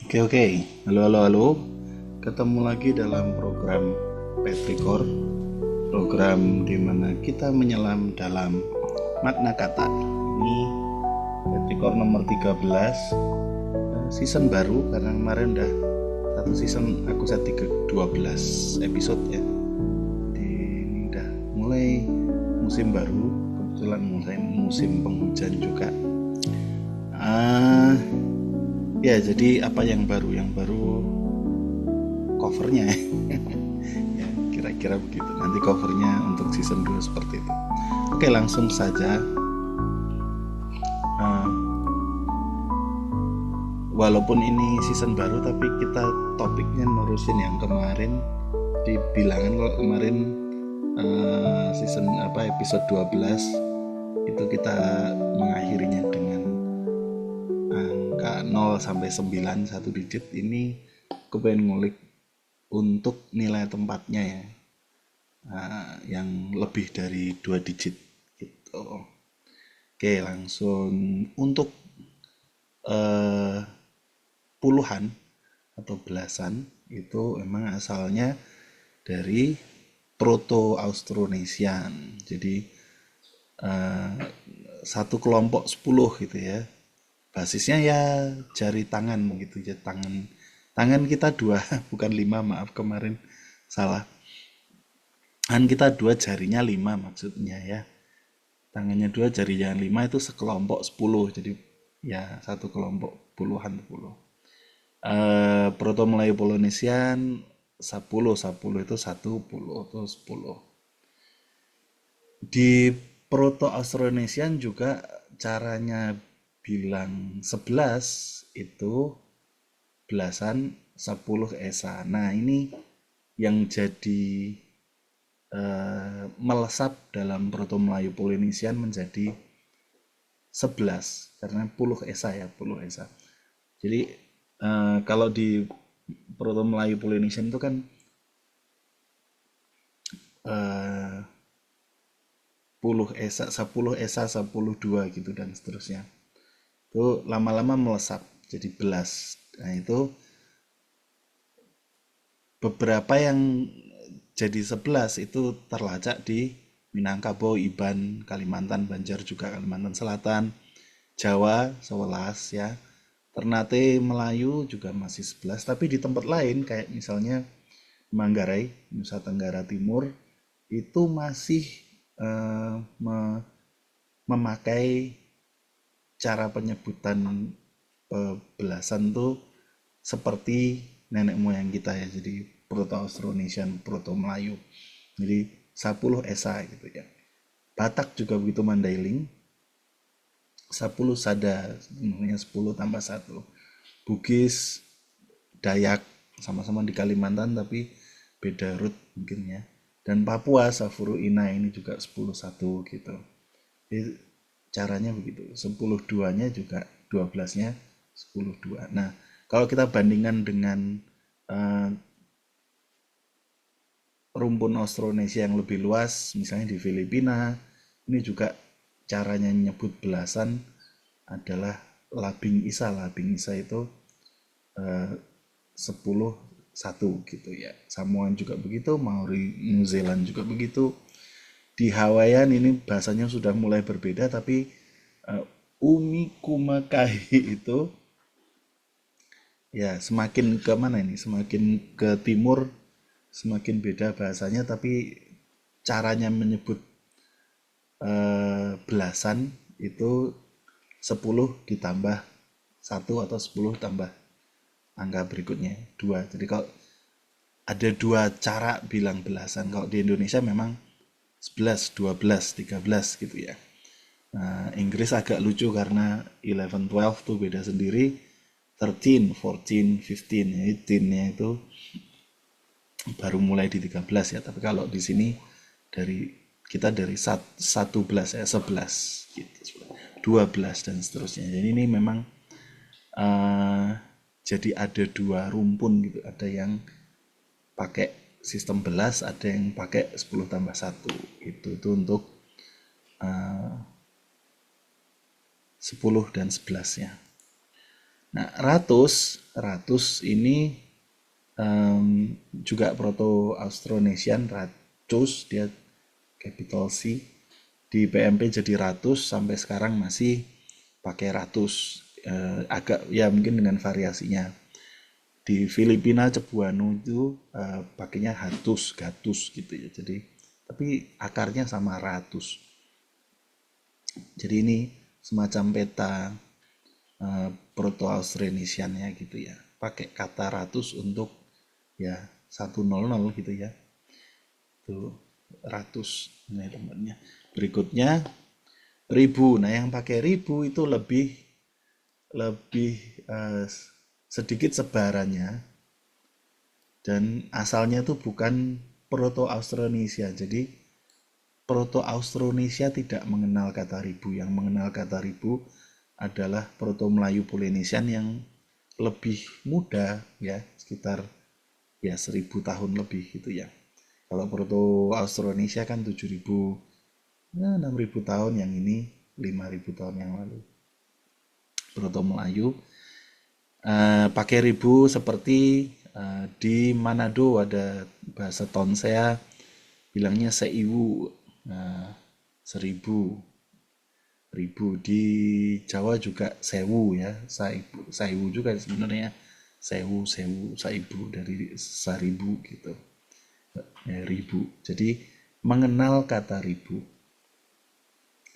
Oke, halo halo halo. Ketemu lagi dalam program Petrikor, program di mana kita menyelam dalam makna kata. Ini Petrikor nomor 13, season baru karena kemarin udah satu season aku set 12 episode ya. Jadi ini udah mulai musim baru, kebetulan mulai musim penghujan juga. Ah, ya jadi apa yang baru? Yang baru covernya ya. Ya, kira-kira begitu. Nanti covernya untuk season 2 seperti itu. Oke, langsung saja. Uh, Walaupun ini season baru, tapi kita topiknya nerusin yang kemarin. Di bilangan kalau kemarin season episode 12 itu kita mengakhirinya dengan angka 0 sampai 9 satu digit. Ini aku pengen ngulik untuk nilai tempatnya ya, yang lebih dari 2 digit gitu. Oke, langsung untuk eh, puluhan atau belasan itu emang asalnya dari Proto-Austronesian. Jadi eh, satu kelompok 10 gitu ya. Basisnya ya jari tangan gitu ya, tangan tangan kita dua bukan lima, maaf kemarin salah. Tangan kita dua, jarinya lima maksudnya ya. Tangannya dua, jarinya lima, itu sekelompok 10. Jadi ya satu kelompok puluhan puluh. Proto Melayu Polynesian 10, 10 itu satu, puluh itu 10. Di Proto Austronesian juga caranya bilang 11 itu belasan, 10 esa. Nah, ini yang jadi melesat dalam Proto Melayu Polynesian menjadi 11 karena puluh esa ya, puluh esa. Jadi kalau di Proto Melayu Polynesian itu kan eh, puluh esa, 10 esa, 10 dua gitu dan seterusnya. Itu lama-lama melesat jadi belas. Nah, itu beberapa yang jadi 11 itu terlacak di Minangkabau, Iban, Kalimantan, Banjar juga Kalimantan Selatan, Jawa 11 ya. Ternate Melayu juga masih 11, tapi di tempat lain kayak misalnya Manggarai, Nusa Tenggara Timur itu masih memakai cara penyebutan belasan tuh seperti nenek moyang kita ya. Jadi Proto Austronesian, Proto Melayu. Jadi 10 esa gitu ya. Batak juga begitu, Mandailing 10 sada, sebenarnya 10 tambah satu. Bugis, Dayak sama-sama di Kalimantan tapi beda root mungkin ya. Dan Papua Safuru Ina ini juga 10 satu gitu. Jadi caranya begitu. 10 duanya juga 12-nya 10 dua. Nah, kalau kita bandingkan dengan uh, rumpun Austronesia yang lebih luas, misalnya di Filipina, ini juga caranya nyebut belasan adalah labing isa. Labing isa itu eh, 10 satu gitu ya. Samoan juga begitu, Maori New Zealand juga begitu. Di Hawaiian ini bahasanya sudah mulai berbeda, tapi Umi Kumakai itu ya semakin ke mana ini? Semakin ke timur, semakin beda bahasanya, tapi caranya menyebut belasan itu 10 ditambah satu atau 10 tambah angka berikutnya 2. Jadi kalau ada dua cara bilang belasan, kalau di Indonesia memang 11, 12, 13 gitu ya. Nah, Inggris agak lucu karena 11, 12 tuh beda sendiri. 13, 14, 15 ya, 18-nya itu baru mulai di 13 ya. Tapi kalau di sini dari kita dari 11 ya, 11 gitu, 12 dan seterusnya. Jadi ini memang uh, jadi ada dua rumpun gitu. Ada yang pakai sistem belas, ada yang pakai 10 tambah satu. Itu untuk uh, 10 dan 11-nya. Nah, ratus ratus ini juga Proto-Austronesian ratus, dia capital C. Di PMP jadi ratus, sampai sekarang masih pakai ratus. Agak ya mungkin dengan variasinya. Di Filipina Cebuano itu pakainya hatus, gatus gitu ya. Jadi tapi akarnya sama ratus. Jadi ini semacam peta Proto-Austronesian ya gitu ya. Pakai kata ratus untuk ya 100 gitu ya. Tuh ratus ini temannya. Berikutnya ribu. Nah, yang pakai ribu itu lebih lebih sedikit sebarannya, dan asalnya itu bukan Proto-Austronesia. Jadi Proto-Austronesia tidak mengenal kata ribu. Yang mengenal kata ribu adalah Proto-Melayu Polinesian yang lebih muda ya, sekitar ya 1000 tahun lebih gitu ya. Kalau Proto-Austronesia kan 7000, ya 6000 tahun, yang ini 5000 tahun yang lalu. Proto-Melayu pakai ribu seperti di Manado ada bahasa Tonsea bilangnya seiwu, 1000, ribu. Di Jawa juga sewu ya, saiwu juga sebenarnya, sewu, saibu dari 1000 gitu ya, ribu. Jadi mengenal kata ribu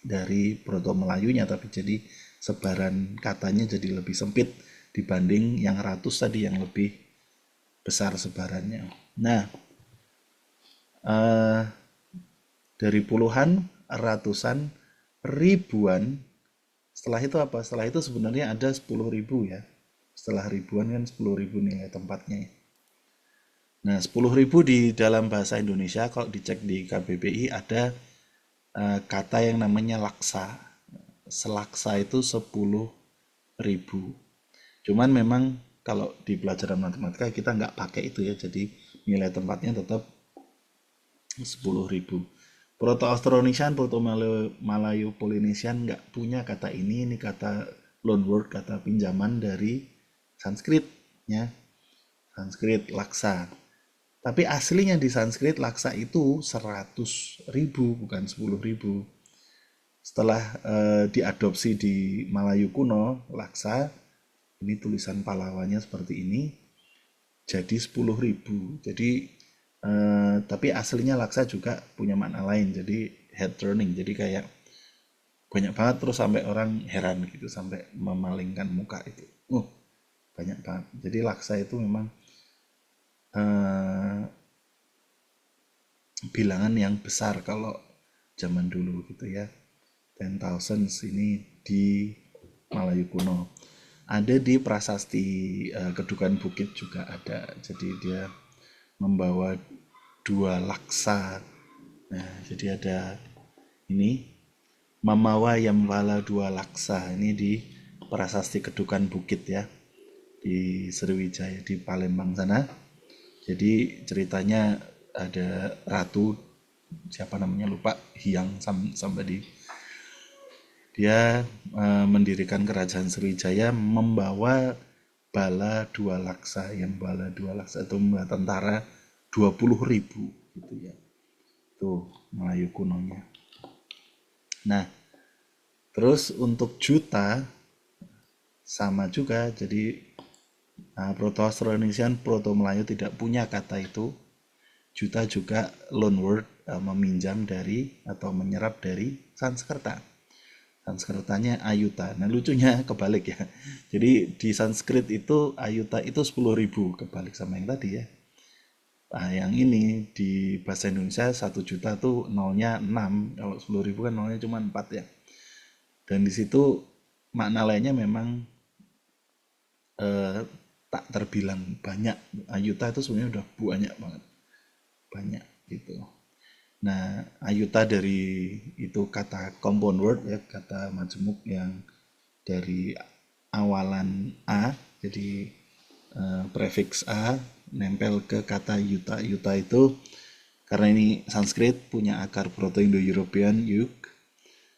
dari Proto Melayunya, tapi jadi sebaran katanya jadi lebih sempit dibanding yang ratus tadi yang lebih besar sebarannya. Nah, dari puluhan, ratusan, ribuan, setelah itu apa? Setelah itu sebenarnya ada 10.000 ya. Setelah ribuan kan 10.000 nilai tempatnya. Nah, 10.000 di dalam bahasa Indonesia kalau dicek di KBBI ada kata yang namanya laksa. Selaksa itu 10.000. Cuman memang kalau di pelajaran matematika kita nggak pakai itu ya, jadi nilai tempatnya tetap 10.000. Proto-Austronesian, Proto-Malayo Polinesian nggak punya kata ini kata loanword, kata pinjaman dari Sanskrit ya, Sanskrit laksa. Tapi aslinya di Sanskrit laksa itu 100.000 bukan 10.000. Setelah diadopsi di Melayu kuno, laksa, ini tulisan Palawanya seperti ini, jadi 10.000. Jadi tapi aslinya laksa juga punya makna lain, jadi head turning, jadi kayak banyak banget, terus sampai orang heran gitu, sampai memalingkan muka itu. Banyak banget. Jadi laksa itu memang bilangan yang besar kalau zaman dulu gitu ya. 10,000 ini di Melayu kuno. Ada di prasasti Kedukan Bukit juga ada. Jadi dia membawa 2 laksa. Nah, jadi ada ini Mamawa Yamwala 2 laksa. Ini di prasasti Kedukan Bukit ya, di Sriwijaya di Palembang sana. Jadi ceritanya ada ratu, siapa namanya lupa, Hyang Sambadi. Dia mendirikan kerajaan Sriwijaya membawa bala 2 laksa. Yang bala 2 laksa itu membawa tentara 20.000 gitu ya. Tuh Melayu kunonya. Nah, terus untuk juta sama juga. Jadi Proto-Austronesian, Proto-Melayu tidak punya kata itu. Juta juga loanword, meminjam dari atau menyerap dari Sanskerta. Sanskertanya ayuta. Nah, lucunya kebalik ya. Jadi di Sanskrit itu ayuta itu 10.000, kebalik sama yang tadi ya. Nah, yang ini di bahasa Indonesia 1 juta tuh nolnya 6. Kalau 10.000 kan nolnya cuma 4 ya. Dan di situ makna lainnya memang tak terbilang banyak. Ayuta itu sebenarnya udah banyak banget. Banyak gitu. Nah, ayuta dari itu kata compound word ya, kata majemuk yang dari awalan A, jadi prefix A nempel ke kata yuta. Yuta itu karena ini Sanskrit punya akar Proto-Indo-European yuk,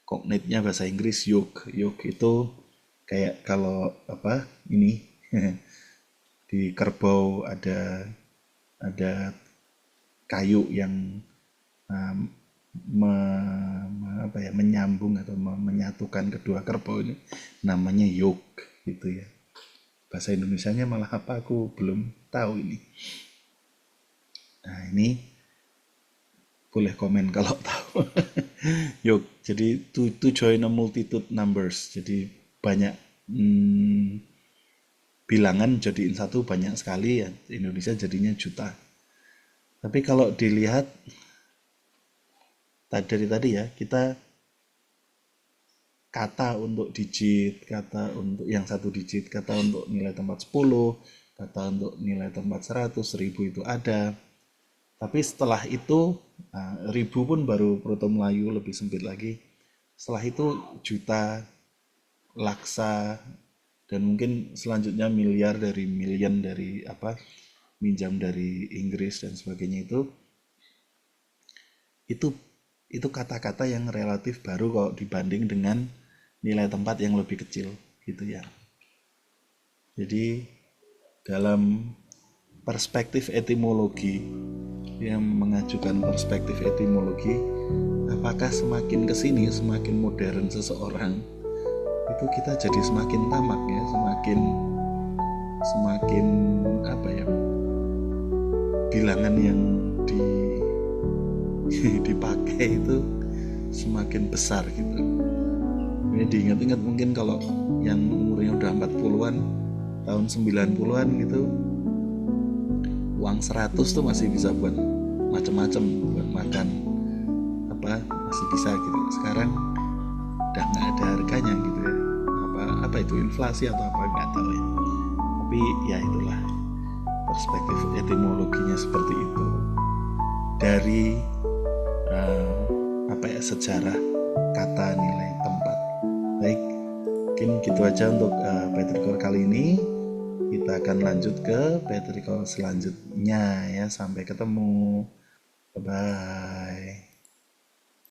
kognitnya bahasa Inggris yuk. Yuk itu kayak kalau apa ini Di kerbau ada kayu yang menyambung atau menyatukan kedua kerbau ini, namanya yoke gitu ya. Bahasa Indonesianya malah apa aku belum tahu ini. Nah ini boleh komen kalau tahu. Yoke, jadi to join a multitude numbers, jadi banyak bilangan jadiin satu banyak sekali ya, Indonesia jadinya juta. Tapi kalau dilihat dari tadi ya, kita kata untuk digit, kata untuk yang satu digit, kata untuk nilai tempat 10, kata untuk nilai tempat 100, 1000 itu ada. Tapi setelah itu, nah, 1000 pun baru Proto Melayu lebih sempit lagi. Setelah itu juta, laksa, dan mungkin selanjutnya miliar dari million dari apa minjam dari Inggris dan sebagainya itu itu kata-kata yang relatif baru kalau dibanding dengan nilai tempat yang lebih kecil gitu ya. Jadi dalam perspektif etimologi, yang mengajukan perspektif etimologi, apakah semakin kesini semakin modern seseorang itu kita jadi semakin tamak ya, semakin apa ya, bilangan yang dipakai itu semakin besar gitu. Ini diingat-ingat mungkin kalau yang umurnya udah 40-an, tahun 90-an gitu, uang 100 tuh masih bisa buat macam-macam, buat makan apa masih bisa gitu. Sekarang udah nggak ada harganya gitu ya. Apa itu inflasi atau apa nggak tahu ya. Tapi ya itulah perspektif etimologinya seperti itu dari sejarah kata nilai tempat. Baik, mungkin gitu aja untuk Petrikor kali ini. Kita akan lanjut ke Petrikor selanjutnya ya. Sampai ketemu. Bye bye.